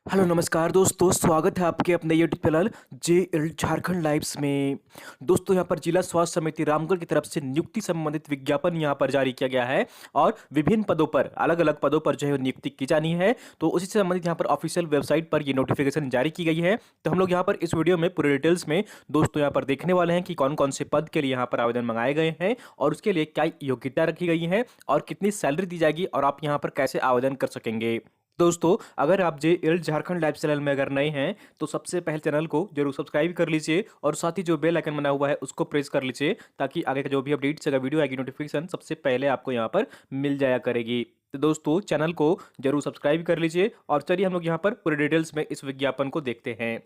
Hello नमस्कार दोस्तों, स्वागत है आपके अपने YouTube channel JL Jharkhand lives में। दोस्तों यहां पर जिला स्वास्थ्य समिति रामगढ़ की तरफ से नियुक्ति संबंधित विज्ञापन यहां पर जारी किया गया है और विभिन्न पदों पर अलग अलग पदों पर जो है नियुक्ति की जानी है। तो उसी से संबंधित यहां पर ऑफिशियल वेबसाइट पर ये नोटिफिकेशन जारी की गई है। तो हम लोग यहाँ पर इस वीडियो में पूरे डिटेल्स में दोस्तों यहाँ पर देखने वाले हैं कि कौन कौन से पद के लिए यहाँ पर आवेदन मंगाए गए हैं और उसके लिए क्या योग्यता रखी गई है और कितनी सैलरी दी जाएगी और आप यहाँ पर कैसे आवेदन कर सकेंगे। दोस्तों अगर आप जेएल झारखंड लाइव चैनल में अगर नए हैं तो सबसे पहले चैनल को जरूर सब्सक्राइब कर लीजिए और साथ ही जो बेल आइकन बना हुआ है उसको प्रेस कर लीजिए ताकि आगे का जो भी अपडेट्स अगर वीडियो आएगी नोटिफिकेशन सबसे पहले आपको यहाँ पर मिल जाया करेगी। तो दोस्तों चैनल को जरूर सब्सक्राइब कर लीजिए और चलिए हम लोग यहाँ पर पूरे डिटेल्स में इस विज्ञापन को देखते हैं।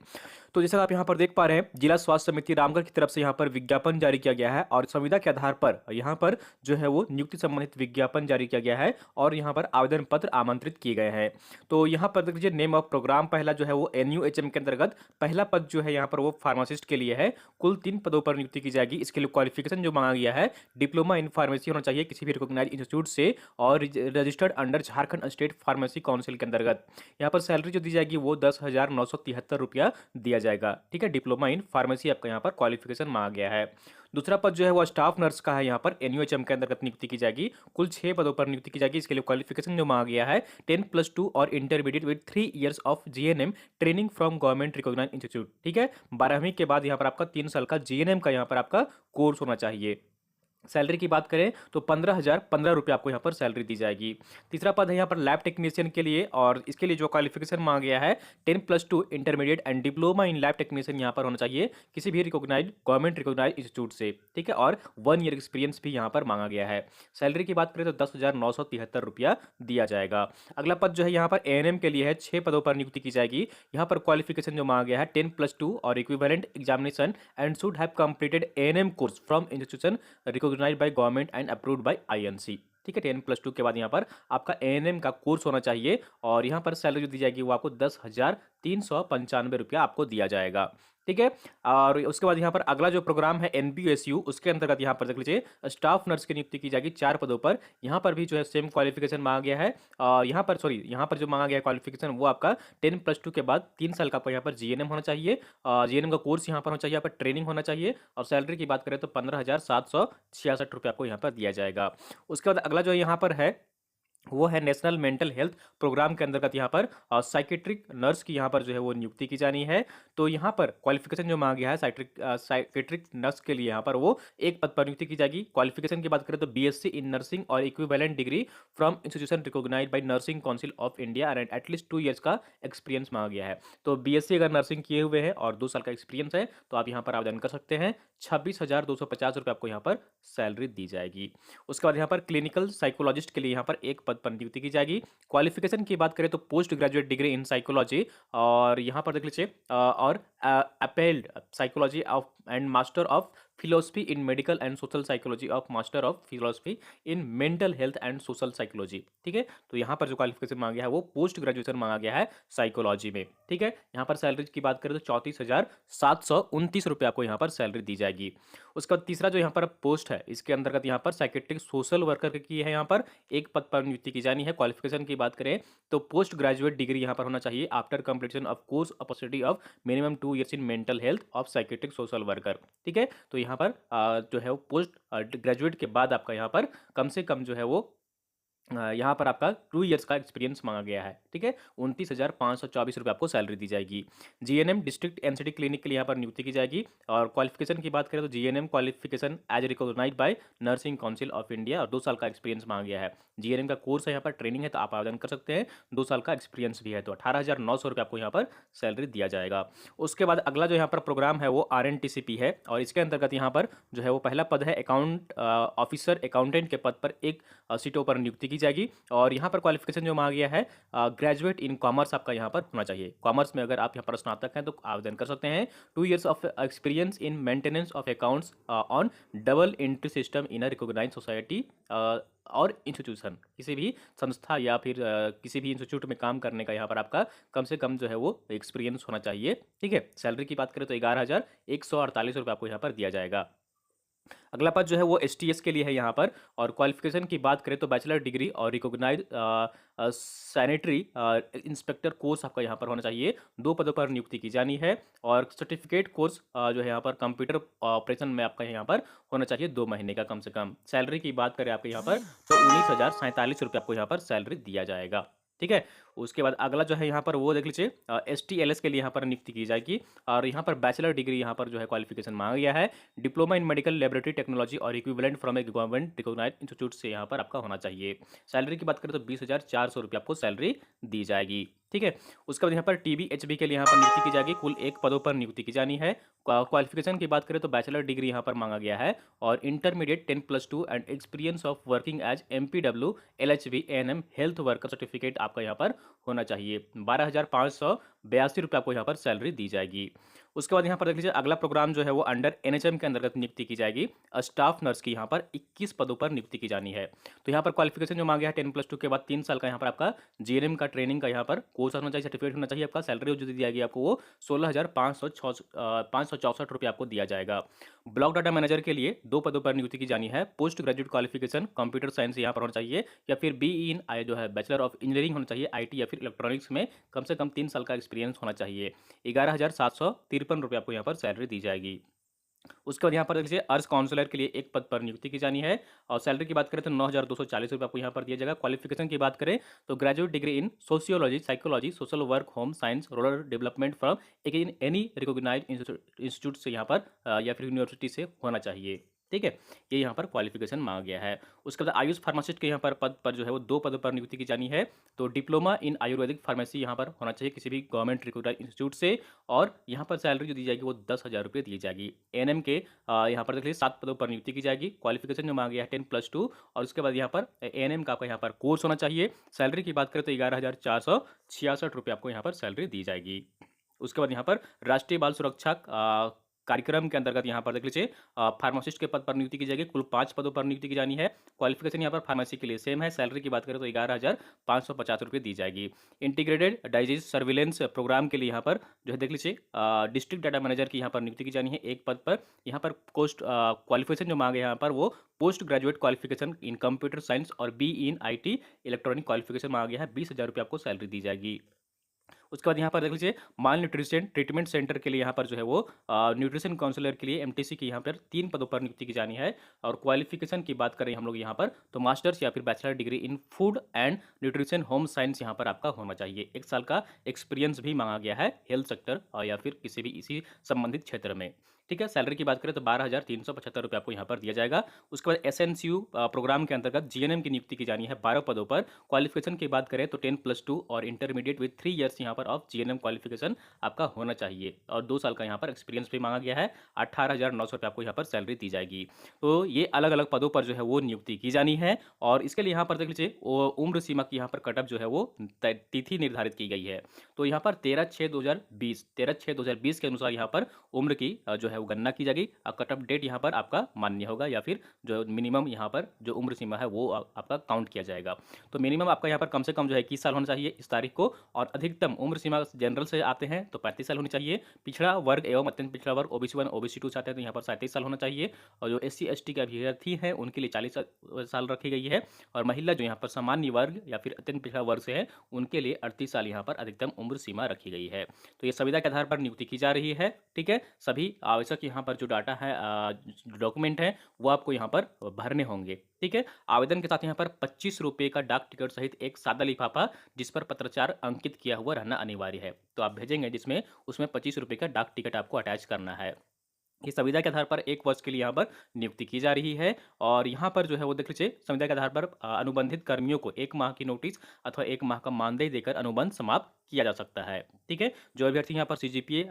तो जैसा आप यहाँ पर देख पा रहे हैं जिला स्वास्थ्य समिति रामगढ़ की तरफ से यहाँ पर विज्ञापन जारी किया गया है और संविदा के आधार पर यहाँ पर जो है वो नियुक्ति संबंधित विज्ञापन जारी किया गया है और यहाँ पर आवेदन पत्र आमंत्रित किए गए हैं। तो यहाँ पर देख लीजिए नेम ऑफ प्रोग्राम पहला जो है वो एनयूएचएम के अंतर्गत पहला पद जो है यहाँ पर वो फार्मासिस्ट के लिए है। कुल 3 पदों पर नियुक्ति की जाएगी। इसके लिए क्वालिफिकेशन जो मांगा गया है डिप्लोमा इन फार्मेसी होना चाहिए किसी भी रिकॉग्नाइज्ड इंस्टीट्यूट से और registered under Jharkhand state pharmacy council के अंतर्गत। यहाँ पर सैलरी जो दी जाएगी वो 10,973 रुपया दिया जाएगा। ठीक है, डिप्लोमा इन फार्मेसी आपका यहाँ पर क्वालिफिकेशन मांगा गया है। दूसरा पद जो है वो स्टाफ नर्स का है। यहाँ पर एनयूएचएम के अंतर्गत नियुक्ति की जाएगी। कुल 6 पदों पर नियुक्ति की जाएगी। इसके लिए क्वालिफिकेशन जो मांगा गया है 10+2 और intermediate with 3 years of GNM training from government recognised institute. ठीक है, 12वीं के बाद यहाँ पर आपका 3 साल का जीएनएम का यहाँ पर आपका कोर्स होना चाहिए। सैलरी की बात करें तो 15,015 रुपये आपको यहाँ पर सैलरी दी जाएगी। तीसरा पद है यहाँ पर लैब टेक्नीशियन के लिए और इसके लिए जो क्वालिफिकेशन मांगा गया है 10+2 intermediate and diploma in lab technician यहाँ पर होना चाहिए किसी भी रिकॉग्नाइज्ड गवर्नमेंट रिकॉग्नाइज्ड इंस्टीट्यूट से। ठीक है, और 1 ईयर एक्सपीरियंस भी यहाँ पर मांगा गया है। सैलरी की बात करें तो 10,973 रुपया दिया जाएगा। अगला पद जो है यहाँ पर एएनएम के लिए है। 6 पदों पर नियुक्ति की जाएगी। यहाँ पर क्वालिफिकेशन जो मांगा गया है 10+2 और equivalent examination and should have completed ANM course from institution recognised by government and approved by INC. ठीक है, 10+2 के बाद यहाँ पर आपका एएनएम का कोर्स होना चाहिए और यहाँ पर सैलरी जो दी जाएगी वो आपको 10,395 रुपया आपको दिया जाएगा। ठीक है, और उसके बाद यहाँ पर अगला जो प्रोग्राम है एनबीएसयू उसके अंतर्गत यहाँ पर देख लीजिए स्टाफ नर्स की नियुक्ति की जाएगी 4 पदों पर। यहाँ पर भी जो है सेम क्वालिफिकेशन मांगा गया है। यहाँ पर जो मांगा गया क्वालिफिकेशन वो आपका 10+2 के बाद 3 साल का आपको यहाँ पर जीएनएम होना चाहिए। जीएनएम का कोर्स यहाँ पर होना चाहिए, यहाँ पर ट्रेनिंग होना चाहिए और सैलरी की बात करें तो 15,766 रुपये आपको यहाँ पर दिया जाएगा। उसके बाद अगला जो यहाँ पर है वो है नेशनल मेंटल हेल्थ प्रोग्राम के अंतर्गत यहाँ पर साइकेट्रिक नर्स की यहाँ पर जो है वो नियुक्ति की जानी है। तो यहाँ पर क्वालिफिकेशन जो मांगा गया है साइकेट्रिक नर्स के लिए यहाँ पर वो 1 पद पर नियुक्ति की जाएगी। क्वालिफिकेशन की बात करें तो बीएससी इन नर्सिंग और equivalent degree from institution recognised by nursing council of India and at least 2 years का एक्सपीरियंस मांगा गया है। तो बीएससी अगर नर्सिंग किए हुए हैं और 2 साल का एक्सपीरियंस है तो आप यहाँ पर आवेदन कर सकते हैं। 26,250 रुपये आपको यहाँ पर सैलरी दी जाएगी। उसके बाद यहाँ पर क्लिनिकल साइकोलॉजिस्ट के लिए यहाँ पर 1 पद पर नियुक्ति की जाएगी। क्वालिफिकेशन की बात करें तो post graduate degree in psychology और यहाँ पर देख लीजिए और applied psychology of and master of philosophy in medical and social psychology of master of philosophy in mental health and social psychology. ठीक है, तो यहाँ पर जो क्वालिफिकेशन मांगा गया है वो पोस्ट ग्रेजुएशन मांगा गया है साइकोलॉजी में। ठीक है, यहाँ पर सैलरी की बात करें तो 34,729 रुपये आपको यहाँ पर सैलरी दी जाएगी। उसका तीसरा जो यहाँ पर पोस्ट है इसके अंतर्गत यहाँ पर साइकेट्रिक सोशल वर्कर की है। यहाँ पर 1 पद पर नियुक्ति की जानी है। क्वालिफिकेशन की बात करें तो पोस्ट ग्रेजुएट डिग्री यहाँ पर होना चाहिए after completion of course opportunity of minimum 2 years in mental health of psychiatric social worker. ठीक है, तो यहाँ पर जो है वो पोस्ट ग्रेजुएट के बाद आपका यहाँ पर कम से कम जो है वो यहाँ पर आपका 2 ईयर्स का एक्सपीरियंस मांगा गया है। ठीक है, 29,524 रुपये आपको सैलरी दी जाएगी। जीएनएम डिस्ट्रिक्ट एनसीटी क्लिनिक के लिए यहाँ पर नियुक्ति की जाएगी और क्वालिफिकेशन की बात करें तो GNM qualification as recognised by nursing council of India और 2 साल का एक्सपीरियंस मांगा गया है। जीएनएम का कोर्स है, यहाँ पर ट्रेनिंग है तो आप आवेदन कर सकते हैं। 2 साल का एक्सपीरियंस भी है तो 18,900 रुपये आपको यहाँ पर सैलरी दिया जाएगा। उसके बाद अगला जो यहाँ पर प्रोग्राम है वो आरएनटीसीपी है और इसके अंतर्गत यहाँ पर जो है वो पहला पद है अकाउंट ऑफिसर अकाउंटेंट के पद पर 1 सीटों पर नियुक्ति की जाएगी और यहाँ पर क्वालिफिकेशन जो मांगा गया है ग्रेजुएट इन कॉमर्स आपका यहाँ पर होना चाहिए। कॉमर्स में अगर आप यहाँ पर स्नातक हैं तो आवेदन कर सकते हैं। 2 years of experience in maintenance of accounts on double entry system in a recognised society और इंस्टीट्यूशन, किसी भी संस्था या फिर किसी भी इंस्टीट्यूट में काम करने का यहाँ पर आपका कम से कम जो है वो एक्सपीरियंस होना चाहिए। ठीक है, सैलरी की बात करें तो 11,148 रुपये आपको यहाँ पर दिया जाएगा। अगला पद जो है वो एसटीएस के लिए है यहाँ पर। और क्वालिफिकेशन की बात करें तो बैचलर डिग्री और रिकॉग्नाइज्ड सैनिटरी इंस्पेक्टर कोर्स आपका यहाँ पर होना चाहिए। 2 पदों पर नियुक्ति की जानी है। और सर्टिफिकेट कोर्स जो है यहाँ पर कंप्यूटर ऑपरेशन में आपका यहाँ पर होना चाहिए 2 महीने का कम से कम। सैलरी की बात करें आपके यहाँ पर तो 19,047 रुपये आपको यहाँ पर सैलरी दिया जाएगा। ठीक है। उसके बाद अगला जो है यहाँ पर वो देख लीजिए, एसटीएलएस के लिए यहाँ पर नियुक्ति की जाएगी। और यहाँ पर बैचलर डिग्री यहाँ पर जो है क्वालिफिकेशन मांगा गया है। Diploma in medical laboratory technology और equivalent from a government recognised institute से यहाँ पर आपका होना चाहिए। सैलरी की बात करें तो 20,400 रुपये आपको सैलरी दी जाएगी। ठीक है। उसके बाद यहाँ पर टीबीएचबी के लिए यहाँ पर नियुक्ति की जाएगी। कुल 1 पदों पर नियुक्ति की जानी है। क्वालिफिकेशन की बात करें तो बैचलर डिग्री यहाँ पर मांगा गया है। और intermediate 10+2 and experience of working as MPW LHV ANM health worker certificate आपका यहाँ पर होना चाहिए। 12,582 रुपये आपको यहाँ पर सैलरी दी जाएगी। उसके बाद यहाँ पर देख लीजिए, अगला प्रोग्राम जो है वो अंडर एनएचएम के अंतर्गत नियुक्ति की जाएगी। स्टाफ नर्स की यहाँ पर 21 पदों पर नियुक्ति की जानी है। तो यहाँ पर क्वालिफिकेशन जो मांगा है 10+2 के बाद 3 साल का यहाँ पर आपका जीएनएम का ट्रेनिंग का यहाँ पर कोर्स होना चाहिए, सर्टिफिकेट होना चाहिए। आपका सैलरी जो दी जाएगी आपको वो 16,564 आपको दिया जाएगा। ब्लॉक डाटा मैनेजर के लिए 2 पदों पर नियुक्ति की जानी है। Post graduate qualification computer science यहाँ पर होना चाहिए, या फिर बीई इन जो है बैचलर ऑफ इंजीनियरिंग होना चाहिए आईटी या फिर इलेक्ट्रॉनिक्स में कम से कम 3 साल का एक्सपीरियंस होना चाहिए। 11,753 रुपये आपको यहाँ पर सैलरी दी जाएगी। उसके बाद यहाँ पर देखिए, अर्ज काउंसलर के लिए 1 पद पर नियुक्ति की जानी है। और सैलरी की बात करें तो 9,240 रुपये आपको यहाँ पर दिया जाएगा। क्वालिफिकेशन की बात करें तो graduate degree in sociology, psychology, social work, home science, rural development from any recognised institute से यहाँ पर या फिर यूनिवर्सिटी से होना चाहिए। ठीक है। ये यहाँ पर क्वालिफिकेशन मांगा गया है। उसके बाद आयुष फार्मासिस्ट के यहाँ पर पद पर जो है वो 2 पदों पर नियुक्ति की जानी है। तो डिप्लोमा इन आयुर्वेदिक फार्मेसी यहाँ पर होना चाहिए किसी भी गवर्नमेंट रिकॉग्नाइज्ड इंस्टीट्यूट से। और यहाँ पर सैलरी जो दी जाएगी वो 10,000 रुपये दी जाएगी। एएनएम के यहाँ पर देख लीजिए 7 पदों पर नियुक्ति की जाएगी। क्वालिफिकेशन जो मांगा गया है 10+2। और उसके बाद यहाँ पर एएनएम का आपका यहाँ पर कोर्स होना चाहिए। सैलरी की बात करें तो 11,466 रुपये आपको यहाँ पर सैलरी दी जाएगी। उसके बाद यहाँ पर राष्ट्रीय बाल सुरक्षा कार्यक्रम के अंतर्गत यहाँ पर देख लीजिए, फार्मासिस्ट के पद पर नियुक्ति की जाएगी। कुल 5 पदों पर नियुक्ति की जानी है। क्वालिफिकेशन यहाँ पर फार्मेसी के लिए सेम है। सैलरी की बात करें तो 11,550 रुपये दी जाएगी। इंटीग्रेटेड डाइजीज सर्विलेंस प्रोग्राम के लिए यहाँ पर जो है देख लीजिए, डिस्ट्रिक्ट डाटा मैनेजर की यहाँ पर नियुक्ति की जानी है 1 पद पर। यहाँ पर पोस्ट क्वालिफिकेशन जो मांगे यहाँ पर वो post graduate qualification in computer science और B in IT electronic qualification मांगा गया है। 20,000 रुपये आपको सैलरी दी जाएगी। उसके बाद यहाँ पर देख लीजिए, माल न्यूट्रिशन ट्रीटमेंट सेंटर के लिए यहाँ पर जो है वो न्यूट्रिशन काउंसलर के लिए एमटीसी की यहाँ पर 3 पदों पर नियुक्ति की जानी है। और क्वालिफिकेशन की बात करें हम लोग यहाँ पर तो मास्टर्स या फिर bachelor degree in food and nutrition home science यहाँ पर आपका होना चाहिए। 1 साल का एक्सपीरियंस भी मांगा गया है हेल्थ सेक्टर या फिर किसी भी इसी संबंधित क्षेत्र में। ठीक है। सैलरी की बात करें तो 12,375 रुपये आपको यहाँ पर दिया जाएगा। उसके बाद एसएनसीयू प्रोग्राम के अंतर्गत जीएनएम की नियुक्ति की जानी है 12 पदों पर। क्वालिफिकेशन की बात करें तो 10+2 और इंटरमीडिएट विद 3 ईयर्स यहाँ पर ऑफ जीएनएम क्वालिफिकेशन आपका होना चाहिए। और 2 साल का यहाँ पर एक्सपीरियंस भी मांगा गया है। 18,900 रुपये आपको यहाँ पर सैलरी दी जाएगी। तो ये अलग अलग पदों पर जो है वो नियुक्ति की जानी है। और इसके लिए यहाँ पर देख लीजिए, उम्र सीमा की यहाँ पर कटअप जो है वो तिथि निर्धारित की गई है। तो यहाँ पर 13/6/2020 के अनुसार यहाँ पर उम्र की जो है वो गणना की जाएगी। कटअप डेट यहाँ पर आपका मान्य होगा, या फिर जो मिनिमम यहाँ पर जो उम्र सीमा है वो आपका काउंट किया जाएगा। तो मिनिमम आपका यहाँ पर कम से कम जो है 21 साल होना चाहिए इस तारीख को। और अधिकतम उम्र सीमा जनरल से आते हैं तो 35 साल होनी चाहिए। पिछड़ा वर्ग एवं अत्यंत पिछड़ा वर्ग ओबीसी 1 ओबीसी 2 से आते हैं तो यहाँ पर 37 साल होना चाहिए। और जो SC ST के अभ्यर्थी हैं उनके लिए 40 साल रखी गई है। और महिला जो यहाँ पर सामान्य वर्ग या फिर अत्यंत पिछड़ा वर्ग से है उनके लिए 38 साल यहाँ पर अधिकतम उम्र सीमा रखी गई है। तो ये संविदा के आधार पर नियुक्ति की जा रही है। ठीक है। सभी आवश्यक यहाँ पर जो डाटा है डॉक्यूमेंट है वो आपको यहाँ पर भरने होंगे। ठीक है। आवेदन के साथ यहाँ पर 25 रुपये का डाक टिकट सहित एक सादा लिफाफा जिस पर पत्राचार अंकित किया हुआ रहना अनिवार्य है। तो आप भेजेंगे जिसमें उसमें 25 रुपये का डाक टिकट आपको अटैच करना है। इस संविदा के आधार पर 1 वर्ष के लिए यहाँ पर नियुक्ति की जा रही है। और यहाँ पर जो है वो देख लीजिए, संविदा के आधार पर अनुबंधित कर्मियों को 1 माह की नोटिस अथवा 1 माह का मानदेय देकर अनुबंध समाप्त किया जा सकता है। ठीक है। जो अभ्यर्थी यहाँ पर CGPA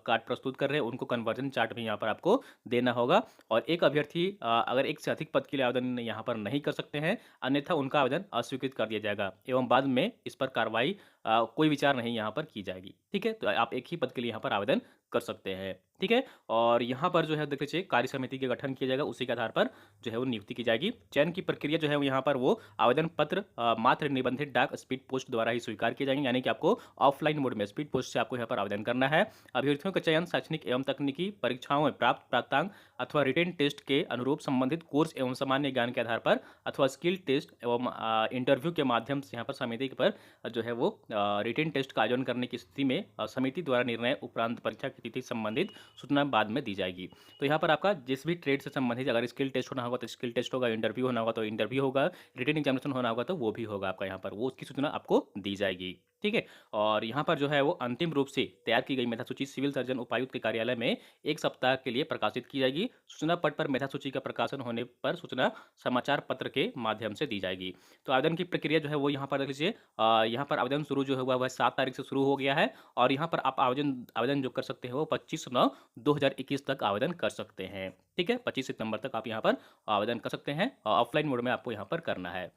कार्ड प्रस्तुत कर रहे हैं उनको कन्वर्जन चार्ट भी यहाँ पर आपको देना होगा। और एक अभ्यर्थी अगर 1 से अधिक पद के लिए आवेदन यहाँ पर नहीं कर सकते हैं, अन्यथा उनका आवेदन अस्वीकृत कर दिया जाएगा एवं बाद में इस पर कार्रवाई कोई विचार नहीं यहाँ पर की जाएगी। ठीक है, तो आप एक ही पद के लिए यहाँ पर आवेदन कर सकते हैं। ठीक है, और यहाँ पर जो है देख लीजिए कार्य समिति का गठन किया जाएगा, उसी के आधार पर जो है वो नियुक्ति की जाएगी। चयन की प्रक्रिया जो है वो यहाँ पर वो आवेदन पत्र मात्र निबंधित डाक स्पीड पोस्ट द्वारा ही स्वीकार किए जाएंगे, यानी कि आपको ऑफलाइन मोड में स्पीड पोस्ट से आपको यहाँ पर आवेदन करना है। अभ्यर्थियों का चयन शैक्षणिक एवं तकनीकी परीक्षाओं में प्राप्त प्राप्तांक अथवा रिटेन टेस्ट के अनुरूप संबंधित कोर्स एवं सामान्य ज्ञान के आधार पर अथवा स्किल टेस्ट एवं इंटरव्यू के माध्यम से यहाँ पर समिति पर जो है वो रिटेन टेस्ट का आयोजन करने की स्थिति में समिति द्वारा निर्णय उपरांत परीक्षा की तिथि संबंधित सूचना बाद में दी जाएगी। तो यहाँ पर आपका जिस भी ट्रेड से संबंधित अगर स्किल टेस्ट होना होगा तो स्किल टेस्ट होगा, इंटरव्यू होना होगा तो इंटरव्यू होगा, रिटेन एग्जामिनेशन होना होगा तो वो भी होगा आपका, यहाँ पर वो उसकी सूचना आपको दी जाएगी। ठीक है, और यहाँ पर जो है वो अंतिम रूप से तैयार की गई मेधा सूची सिविल सर्जन उपायुक्त के कार्यालय में 1 सप्ताह के लिए प्रकाशित की जाएगी। सूचना पट पर मेधा सूची का प्रकाशन होने पर सूचना समाचार पत्र के माध्यम से दी जाएगी। तो आवेदन की प्रक्रिया जो है वो यहाँ पर देख लीजिए, यहाँ पर आवेदन शुरू जो हुआ वह 7 तारीख से शुरू हो गया है, और यहाँ पर आप आवेदन आवेदन जो कर सकते हैं वो 25/9/2021 तक आवेदन कर सकते हैं। ठीक है, 25 सितंबर तक आप यहाँ पर आवेदन कर सकते हैं, ऑफलाइन मोड में आपको यहाँ पर करना है।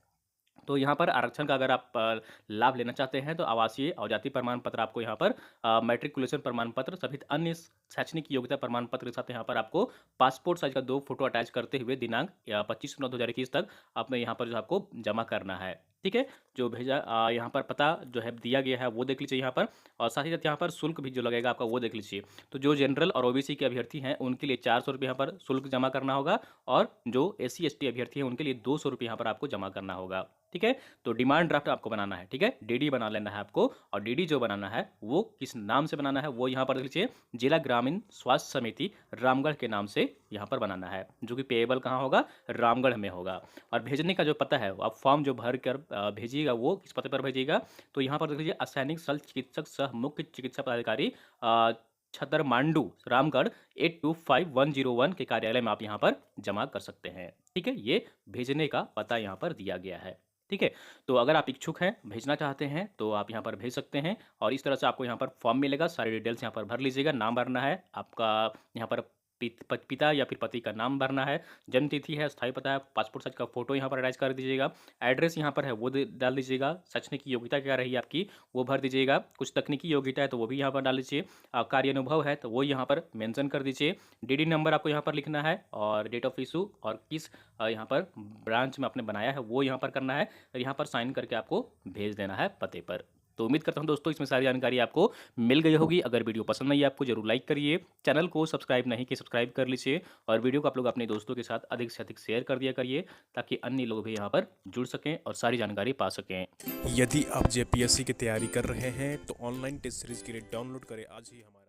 तो यहाँ पर आरक्षण का अगर आप लाभ लेना चाहते हैं तो आवासीय और जाति प्रमाण पत्र आपको यहाँ पर मैट्रिकुलेशन प्रमाण पत्र सभी अन्य शैक्षणिक योग्यता प्रमाण पत्र के साथ यहाँ पर आपको पासपोर्ट साइज का 2 फोटो अटैच करते हुए दिनांक 25/9/2021 तक आपने यहाँ पर जो आपको जमा करना है। ठीक है, जो भेजा यहाँ पर पता जो है दिया गया है वो देख लीजिए यहाँ पर, और साथ ही साथ यहाँ पर शुल्क भी जो लगेगा आपका वो देख लीजिए। तो जो जनरल और ओबीसी के अभ्यर्थी हैं उनके लिए 400 रुपये यहाँ पर शुल्क जमा करना होगा, और जो SC ST अभ्यर्थी हैं उनके लिए 200 रुपये यहाँ पर आपको जमा करना होगा। ठीक है, तो डिमांड ड्राफ्ट आपको बनाना है। ठीक है, DD बना लेना है आपको, और DD जो बनाना है वो किस नाम से बनाना है वो यहाँ पर देख लीजिए, जिला ग्रामीण स्वास्थ्य समिति रामगढ़ के नाम से यहाँ पर बनाना है, जो कि पेएबल कहाँ होगा, रामगढ़ में होगा। और भेजने का जो पता है आप फॉर्म जो भर कर भेजिएगा वो किस पते पर भेजिएगा, तो यहाँ पर देख लीजिए असैनिक शल्य चिकित्सक सह मुख्य चिकित्सा पदाधिकारी छतर मांडू रामगढ़ 825101 के कार्यालय में आप यहाँ पर जमा कर सकते हैं। ठीक है, ये भेजने का पता यहाँ पर दिया गया है। ठीक है, तो अगर आप इच्छुक हैं भेजना चाहते हैं तो आप यहाँ पर भेज सकते हैं, और इस तरह से आपको यहाँ पर फॉर्म मिलेगा, सारी डिटेल्स यहाँ पर भर लीजिएगा। नाम भरना है आपका, यहाँ पर पिता या फिर पति का नाम भरना है, जन्म तिथि है, स्थायी पता है, पासपोर्ट साइज का फोटो यहाँ पर अटैच कर दीजिएगा, एड्रेस यहाँ पर है वो डाल दीजिएगा, शैक्षणिक योग्यता क्या रही आपकी वो भर दीजिएगा, कुछ तकनीकी योग्यता है तो वो भी यहाँ पर डाल दीजिए, कार्य अनुभव है तो वो यहाँ पर मेंशन कर दीजिए, DD नंबर आपको यहाँ पर लिखना है, और डेट ऑफ इशू और किस यहाँ पर ब्रांच में आपने बनाया है वो यहाँ पर करना है, और यहाँ पर साइन करके आपको भेज देना है पते पर। तो उम्मीद करता हूं दोस्तों इसमें सारी जानकारी आपको मिल गई होगी। अगर वीडियो पसंद आई आपको जरूर लाइक करिए, चैनल को सब्सक्राइब नहीं किया सब्सक्राइब कर लीजिए, और वीडियो को आप लोग अपने दोस्तों के साथ अधिक से अधिक शेयर कर दिया करिए, ताकि अन्य लोग भी यहाँ पर जुड़ सकें और सारी जानकारी पा सकें। यदि आप JPSC की तैयारी कर रहे हैं तो ऑनलाइन टेस्ट सीरीज के लिए डाउनलोड करें आज ही हमारे